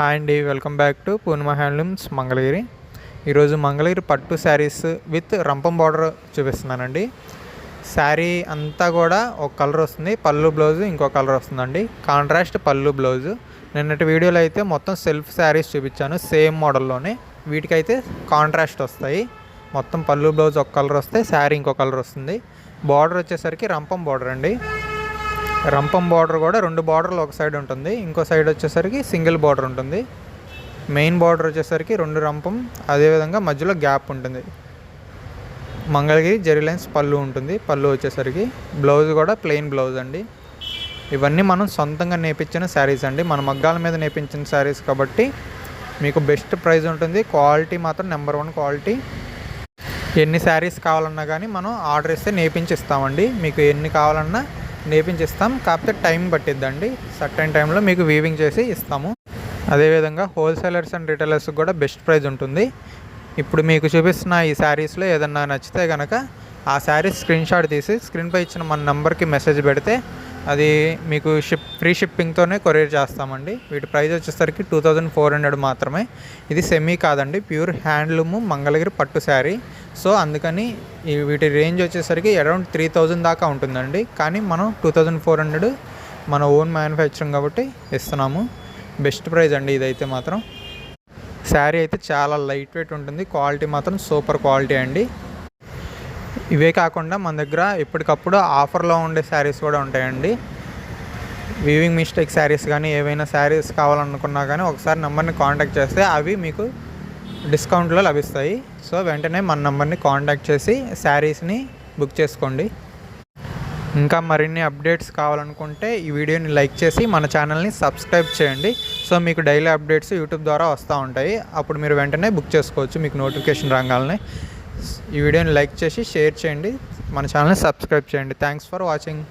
Hi అండి, welcome back to Purnima handlooms Mangalagiri. ఈరోజు మంగళగిరి పట్టు శారీస్ విత్ రంపం బార్డర్ చూపిస్తున్నానండి. శారీ అంతా కూడా ఒక కలర్ వస్తుంది, పళ్ళు బ్లౌజ్ ఇంకో కలర్ వస్తుందండి. కాంట్రాస్ట్ పళ్ళు బ్లౌజు. నిన్నటి వీడియోలో అయితే మొత్తం సెల్ఫ్ శారీస్ చూపించాను, సేమ్ మోడల్లోనే. వీటికైతే కాంట్రాస్ట్ వస్తాయి. మొత్తం పళ్ళు బ్లౌజ్ ఒక కలర్ వస్తే శారీ ఇంకో కలర్ వస్తుంది. బార్డర్ వచ్చేసరికి రంపం బార్డర్ అండి. రంపం బార్డర్ కూడా రెండు బార్డర్లు ఒక సైడ్ ఉంటుంది, ఇంకో సైడ్ వచ్చేసరికి సింగిల్ బార్డర్ ఉంటుంది. మెయిన్ బార్డర్ వచ్చేసరికి రెండు రంపం, అదేవిధంగా మధ్యలో గ్యాప్ ఉంటుంది. మంగళగిరి జరీ లైన్స్ పళ్ళు ఉంటుంది. పళ్ళు వచ్చేసరికి బ్లౌజ్ కూడా ప్లెయిన్ బ్లౌజ్ అండి. ఇవన్నీ మనం సొంతంగా నేర్పించిన శారీస్ అండి, మన మగ్గాల మీద నేర్పించిన శారీస్ కాబట్టి మీకు బెస్ట్ ప్రైస్ ఉంటుంది. క్వాలిటీ మాత్రం నెంబర్ 1 క్వాలిటీ. ఎన్ని శారీస్ కావాలన్నా కానీ మనం ఆర్డర్ ఇస్తే నేర్పించి ఇస్తామండి. మీకు ఎన్ని కావాలన్నా నేర్పించిస్తాం, కాకపోతే టైం పట్టిద్దండి. సర్టెన్ టైంలో మీకు వీవింగ్ చేసి ఇస్తాము. అదేవిధంగా హోల్సేలర్స్ అండ్ రిటైలర్స్కి కూడా బెస్ట్ ప్రైస్ ఉంటుంది. ఇప్పుడు మీకు చూపిస్తున్న ఈ శారీస్లో ఏదన్నా నచ్చితే కనుక ఆ శారీస్ స్క్రీన్ షాట్ తీసి స్క్రీన్పై ఇచ్చిన మన నెంబర్కి మెసేజ్ పెడితే అది మీకు ఫ్రీ షిప్పింగ్తోనే కొరియర్ చేస్తామండి. వీటి ప్రైస్ వచ్చేసరికి 2400 మాత్రమే. ఇది సెమీ కాదండి, ప్యూర్ హ్యాండ్లూము మంగళగిరి పట్టు శారీ. సో అందుకని వీటి రేంజ్ వచ్చేసరికి అరౌండ్ 3000 దాకా ఉంటుందండి. కానీ మనం 2400 మన ఓన్ మ్యానుఫ్యాక్చరింగ్ కాబట్టి ఇస్తున్నాము. బెస్ట్ ప్రైస్ అండి ఇదైతే మాత్రం. శారీ అయితే చాలా లైట్ వెయిట్ ఉంటుంది, క్వాలిటీ మాత్రం సూపర్ క్వాలిటీ అండి. ఇవే కాకుండా మన దగ్గర ఎప్పటికప్పుడు ఆఫర్లో ఉండే శారీస్ కూడా ఉంటాయండి. వీవింగ్ మిస్టేక్ శారీస్ కానీ ఏవైనా శారీస్ కావాలనుకున్నా కానీ ఒకసారి నెంబర్ని కాంటాక్ట్ చేస్తే అవి మీకు డిస్కౌంట్లో లభిస్తాయి. సో వెంటనే మన నెంబర్ని కాంటాక్ట్ చేసి శారీస్ని బుక్ చేసుకోండి. ఇంకా మరిన్ని అప్డేట్స్ కావాలనుకుంటే ఈ వీడియోని లైక్ చేసి మన ఛానల్ని సబ్స్క్రైబ్ చేయండి. సో మీకు డైలీ అప్డేట్స్ యూట్యూబ్ ద్వారా వస్తూ ఉంటాయి, అప్పుడు మీరు వెంటనే బుక్ చేసుకోవచ్చు మీకు నోటిఫికేషన్ రాగానే. ఈ వీడియోని లైక్ చేసి షేర్ చేయండి, మన ఛానల్ని సబ్స్క్రైబ్ చేయండి. Thanks for watching.